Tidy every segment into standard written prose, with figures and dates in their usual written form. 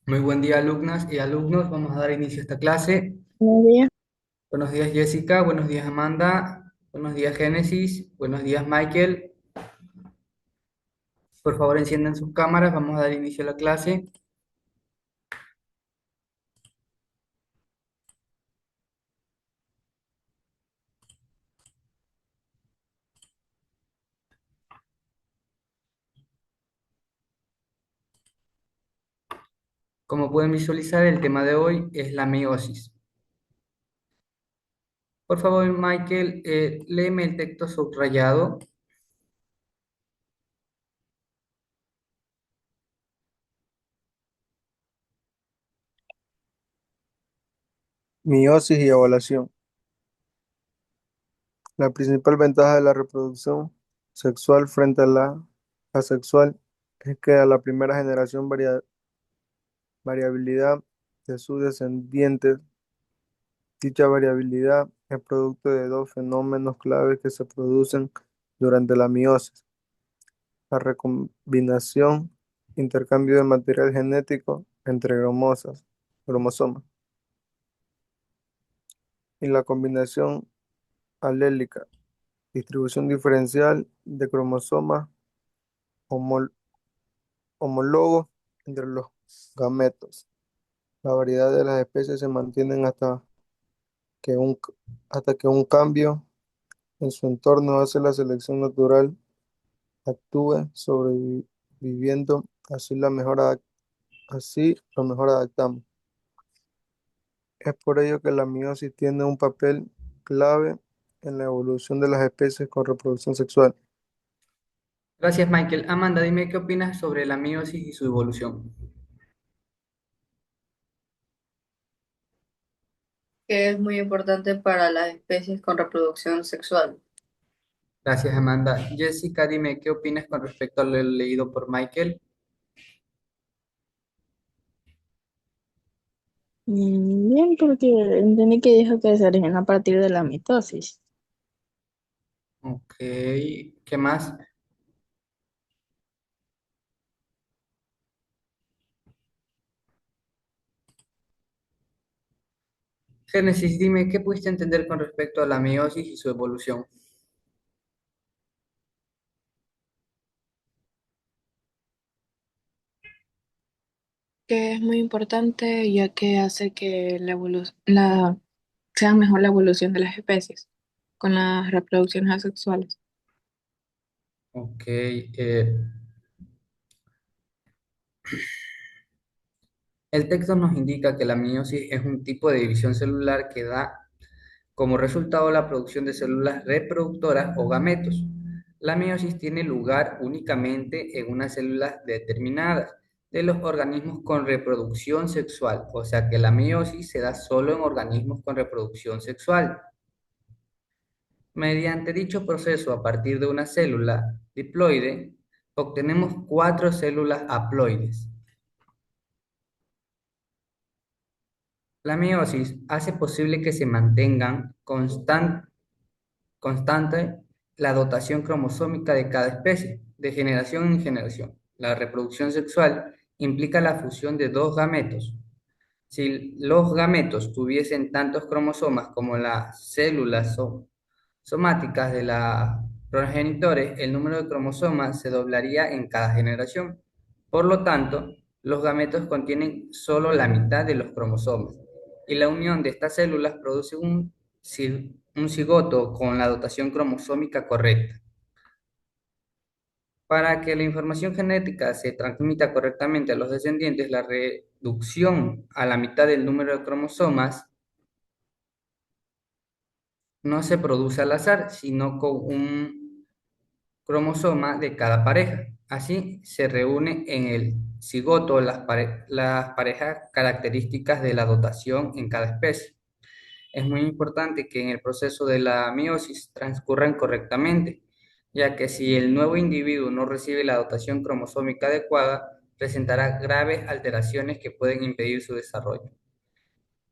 Muy buen día, alumnas y alumnos. Vamos a dar inicio a esta clase. Buenos días. Buenos días, Jessica. Buenos días, Amanda. Buenos días, Génesis. Buenos días, Michael. Por favor, enciendan sus cámaras. Vamos a dar inicio a la clase. Como pueden visualizar, el tema de hoy es la meiosis. Por favor, Michael, léeme el texto subrayado. Meiosis y ovulación. La principal ventaja de la reproducción sexual frente a la asexual es que a la primera generación variabilidad de sus descendientes. Dicha variabilidad es producto de dos fenómenos claves que se producen durante la meiosis: la recombinación, intercambio de material genético entre cromosomas, y la combinación alélica, distribución diferencial de cromosomas homol- homólogos entre los gametos. La variedad de las especies se mantienen que un, hasta que un cambio en su entorno hace la selección natural actúe, sobreviviendo, así lo mejor adaptamos. Es por ello que la meiosis tiene un papel clave en la evolución de las especies con reproducción sexual. Gracias, Michael. Amanda, dime qué opinas sobre la meiosis y su evolución. Que es muy importante para las especies con reproducción sexual. Gracias, Amanda. Jessica, dime qué opinas con respecto a lo leído por Michael. Bien, porque entendí que dijo que se origina a partir de la mitosis. Ok, ¿qué más? Génesis, dime, ¿qué pudiste entender con respecto a la meiosis y su evolución? Que es muy importante ya que hace que sea mejor la evolución de las especies con las reproducciones asexuales. Ok, el texto nos indica que la meiosis es un tipo de división celular que da como resultado la producción de células reproductoras o gametos. La meiosis tiene lugar únicamente en unas células determinadas de los organismos con reproducción sexual, o sea que la meiosis se da solo en organismos con reproducción sexual. Mediante dicho proceso, a partir de una célula diploide, obtenemos cuatro células haploides. La meiosis hace posible que se mantengan constante la dotación cromosómica de cada especie, de generación en generación. La reproducción sexual implica la fusión de dos gametos. Si los gametos tuviesen tantos cromosomas como las células somáticas de los progenitores, el número de cromosomas se doblaría en cada generación. Por lo tanto, los gametos contienen solo la mitad de los cromosomas y la unión de estas células produce un cigoto con la dotación cromosómica correcta. Para que la información genética se transmita correctamente a los descendientes, la reducción a la mitad del número de cromosomas no se produce al azar, sino con un cromosoma de cada pareja. Así se reúne en el cigoto las parejas características de la dotación en cada especie. Es muy importante que en el proceso de la meiosis transcurran correctamente, ya que si el nuevo individuo no recibe la dotación cromosómica adecuada, presentará graves alteraciones que pueden impedir su desarrollo.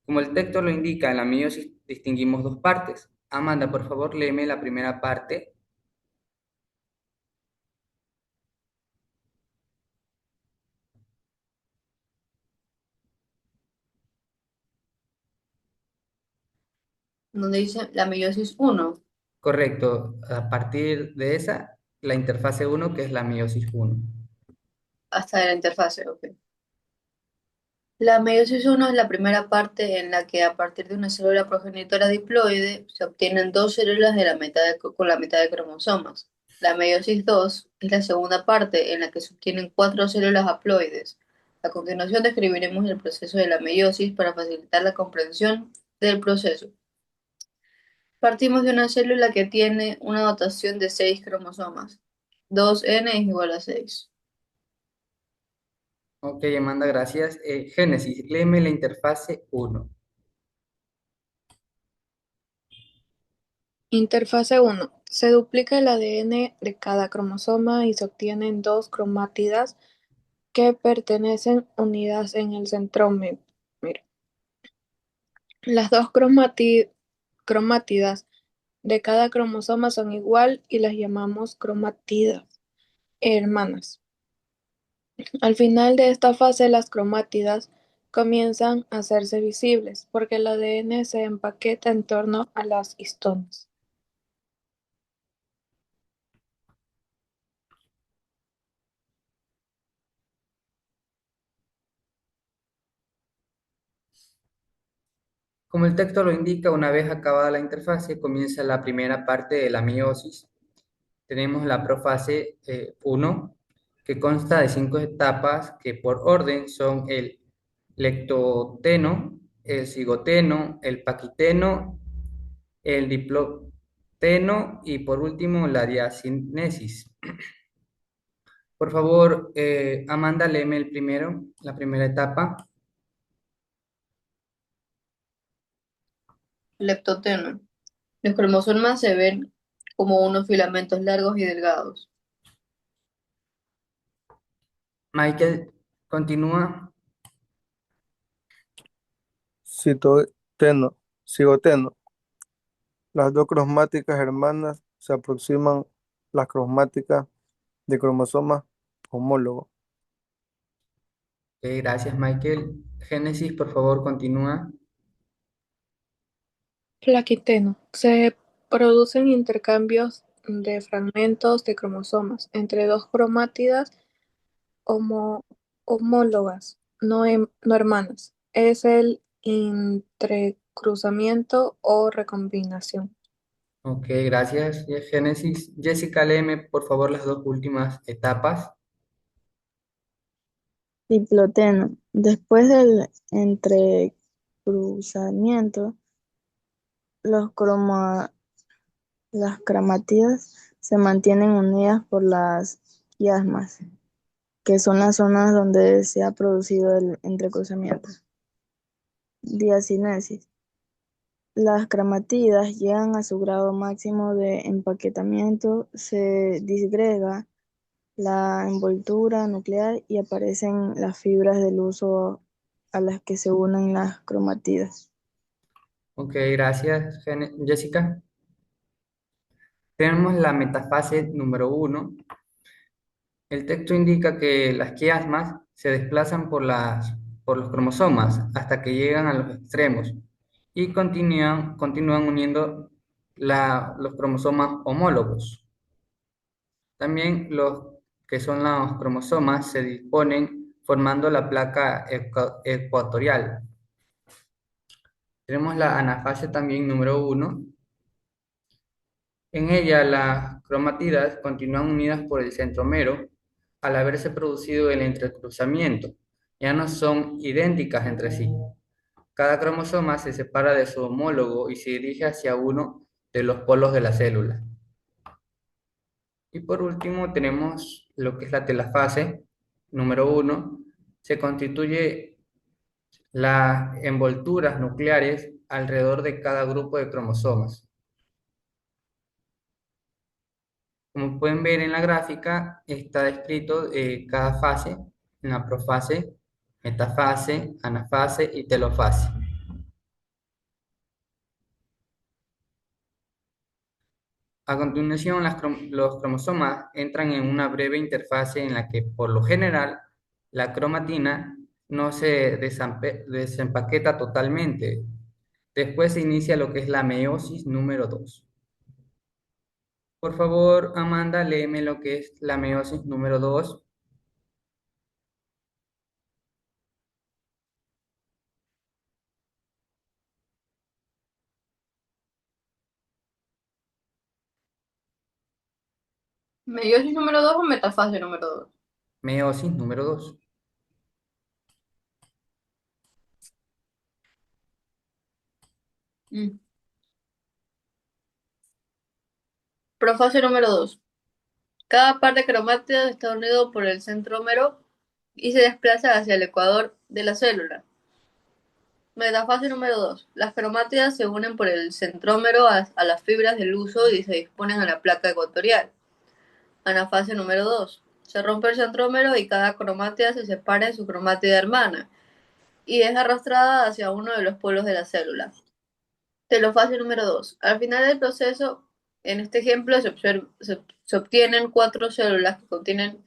Como el texto lo indica, en la meiosis distinguimos dos partes. Amanda, por favor, léeme la primera parte. donde dice la meiosis uno Correcto. A partir de esa, la interfase uno, que es la meiosis uno. hasta la interfase, ok. La meiosis uno es la primera parte en la que a partir de una célula progenitora diploide se obtienen dos células de con la mitad de cromosomas. La meiosis 2 es la segunda parte en la que se obtienen cuatro células haploides. A continuación describiremos el proceso de la meiosis para facilitar la comprensión del proceso. Partimos de una célula que tiene una dotación de 6 cromosomas. 2n es igual a 6. Ok, Amanda, gracias. Génesis, léeme la interfase uno. Interfase uno. Se duplica el ADN de cada cromosoma y se obtienen dos cromátidas que pertenecen unidas en el centrómero. Mira, las dos cromátidas de cada cromosoma son igual y las llamamos cromátidas hermanas. Al final de esta fase, las cromátidas comienzan a hacerse visibles porque el ADN se empaqueta en torno a las histonas. Como el texto lo indica, una vez acabada la interfase, comienza la primera parte de la meiosis. Tenemos la profase 1, que consta de 5 etapas que por orden son el lectoteno, el cigoteno, el paquiteno, el diploteno y por último la diacinesis. Por favor, Amanda, léeme la primera etapa. Leptoteno. Los cromosomas se ven como unos filamentos largos y delgados. Michael, continúa. Citoteno, cigoteno. Las dos cromáticas hermanas se aproximan las cromáticas de cromosomas homólogos. Gracias, Michael. Génesis, por favor, continúa. Plaquiteno. Se producen intercambios de fragmentos de cromosomas entre dos cromátidas homo- homólogas, no hermanas. Es el entrecruzamiento o recombinación. Ok, gracias, Génesis. Jessica, léeme, por favor, las dos últimas etapas. Diploteno. Después del entrecruzamiento, los las cromátidas se mantienen unidas por las quiasmas, que son las zonas donde se ha producido el entrecruzamiento. Diacinesis. Las cromátidas llegan a su grado máximo de empaquetamiento, se disgrega la envoltura nuclear y aparecen las fibras del uso a las que se unen las cromátidas. Ok, gracias, Jessica. Tenemos la metafase número uno. El texto indica que las quiasmas se desplazan por los cromosomas hasta que llegan a los extremos y continúan uniendo los cromosomas homólogos. También los que son los cromosomas se disponen formando la placa ecuatorial. Tenemos la anafase también número uno. En ella las cromátidas continúan unidas por el centrómero al haberse producido el entrecruzamiento. Ya no son idénticas entre sí. Cada cromosoma se separa de su homólogo y se dirige hacia uno de los polos de la célula. Y por último tenemos lo que es la telafase número uno. Se constituye las envolturas nucleares alrededor de cada grupo de cromosomas. Como pueden ver en la gráfica, está descrito cada fase, en la profase, metafase, anafase y telofase. A continuación, los cromosomas entran en una breve interfase en la que, por lo general, la cromatina no se desempaqueta totalmente, Después se inicia lo que es la meiosis número 2. Por favor, Amanda, léeme lo que es la meiosis número 2. ¿Meiosis número 2 o metafase número 2? Meiosis número 2. Profase número 2. Cada par de cromátidos está unido por el centrómero y se desplaza hacia el ecuador de la célula. Metafase número 2. Las cromátidas se unen por el centrómero a las fibras del huso y se disponen a la placa ecuatorial. Anafase número 2. Se rompe el centrómero y cada cromátida se separa de su cromátida hermana y es arrastrada hacia uno de los polos de la célula. Telofase número 2. Al final del proceso, en este ejemplo, se obtienen 4 células que contienen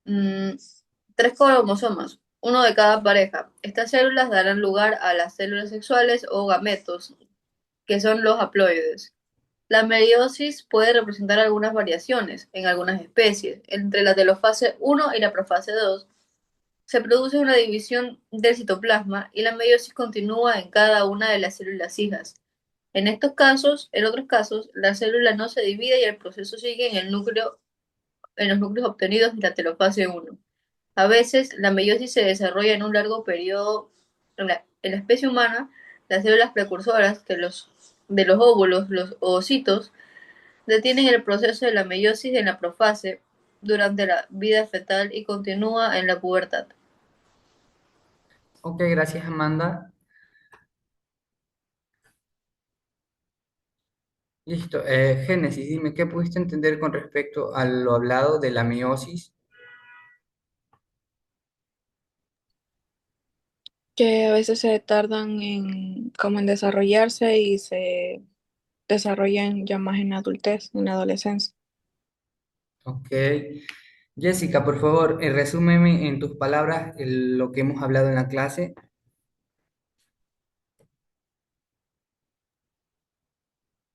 3 cromosomas, uno de cada pareja. Estas células darán lugar a las células sexuales o gametos, que son los haploides. La meiosis puede representar algunas variaciones en algunas especies. Entre la telofase 1 y la profase 2 se produce una división del citoplasma y la meiosis continúa en cada una de las células hijas. En otros casos, la célula no se divide y el proceso sigue en los núcleos obtenidos de la telofase 1. A veces, la meiosis se desarrolla en un largo periodo. En la especie humana, las células precursoras de los óvulos, los ovocitos, detienen el proceso de la meiosis en la profase durante la vida fetal y continúa en la pubertad. Ok, gracias, Amanda. Listo. Génesis, dime, ¿qué pudiste entender con respecto a lo hablado de la meiosis? Que a veces se tardan en como en desarrollarse y se desarrollan ya más en adultez, en la adolescencia. Ok. Jessica, por favor, resúmeme en tus palabras lo que hemos hablado en la clase.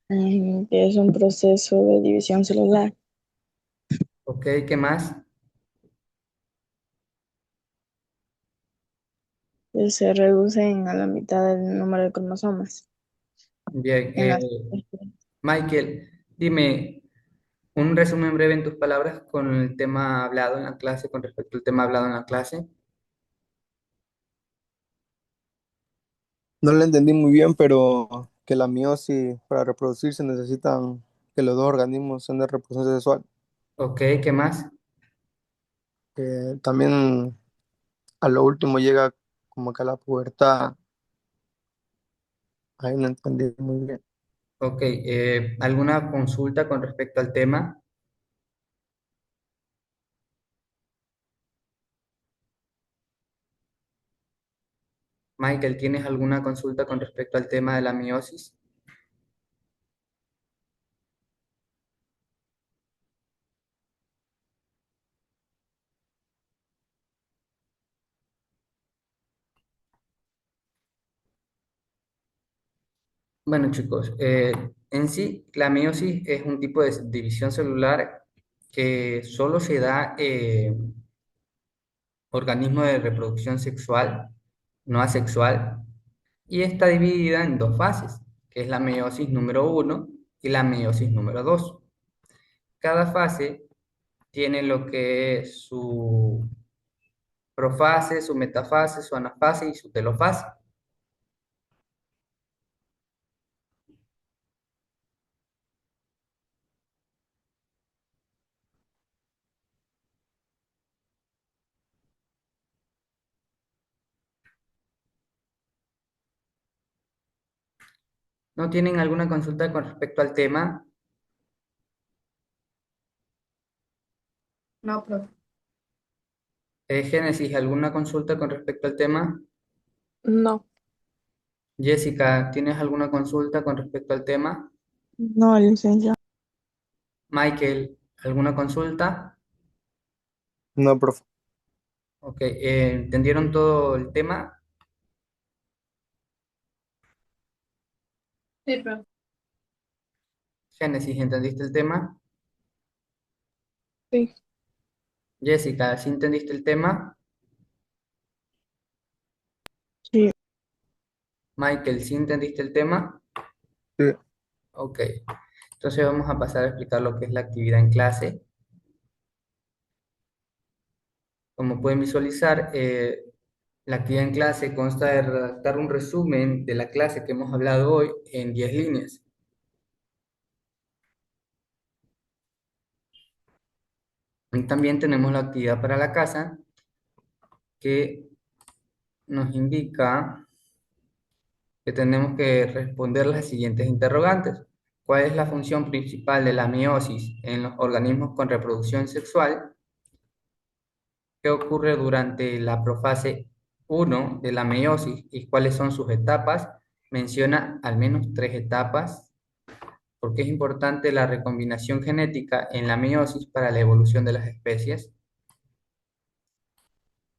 Que es un proceso de división celular, Ok, ¿qué más? que se reducen a la mitad del número de cromosomas Bien. en las Michael, dime un resumen breve en tus palabras con el tema hablado en la clase, con respecto al tema hablado en la clase. No lo entendí muy bien, pero que la meiosis para reproducirse necesitan que los dos organismos sean de reproducción sexual. Ok, ¿qué más? También a lo último llega como que a la pubertad. Ahí no entendí muy bien. Ok, ¿alguna consulta con respecto al tema? Michael, ¿tienes alguna consulta con respecto al tema de la meiosis? Bueno, chicos, en sí, la meiosis es un tipo de división celular que solo se da organismos de reproducción sexual, no asexual, y está dividida en dos fases, que es la meiosis número uno y la meiosis número 2. Cada fase tiene lo que es su profase, su metafase, su anafase y su telofase. ¿No tienen alguna consulta con respecto al tema? No, profe. Génesis, ¿alguna consulta con respecto al tema? No, Jessica, ¿tienes alguna consulta con respecto al tema? no, licencia. Michael, ¿alguna consulta? No, profe. Ok, ¿entendieron todo el tema? Sí, profe. Génesis, ¿entendiste el tema? Sí. Jessica, ¿sí entendiste el tema? Sí, Michael, ¿sí entendiste el tema? Sí. Ok. Entonces vamos a pasar a explicar lo que es la actividad en clase. Como pueden visualizar, la actividad en clase consta de redactar un resumen de la clase que hemos hablado hoy en 10 líneas. Y también tenemos la actividad para la casa que nos indica que tenemos que responder las siguientes interrogantes. ¿Cuál es la función principal de la meiosis en los organismos con reproducción sexual? ¿Qué ocurre durante la profase 1 de la meiosis y cuáles son sus etapas? Menciona al menos 3 etapas. ¿Por qué es importante la recombinación genética en la meiosis para la evolución de las especies?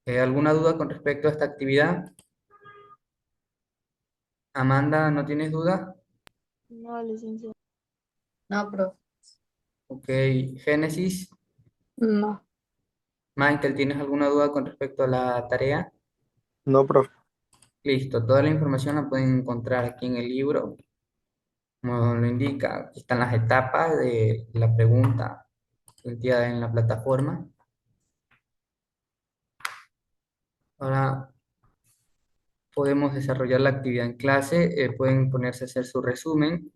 ¿Alguna duda con respecto a esta actividad? Amanda, ¿no tienes duda? no, licenciado. No, profe. Ok, Génesis. No. Michael, ¿tienes alguna duda con respecto a la tarea? No, profe. Listo, toda la información la pueden encontrar aquí en el libro, como lo indica. Aquí están las etapas de la pregunta planteada en la plataforma. Ahora podemos desarrollar la actividad en clase, pueden ponerse a hacer su resumen.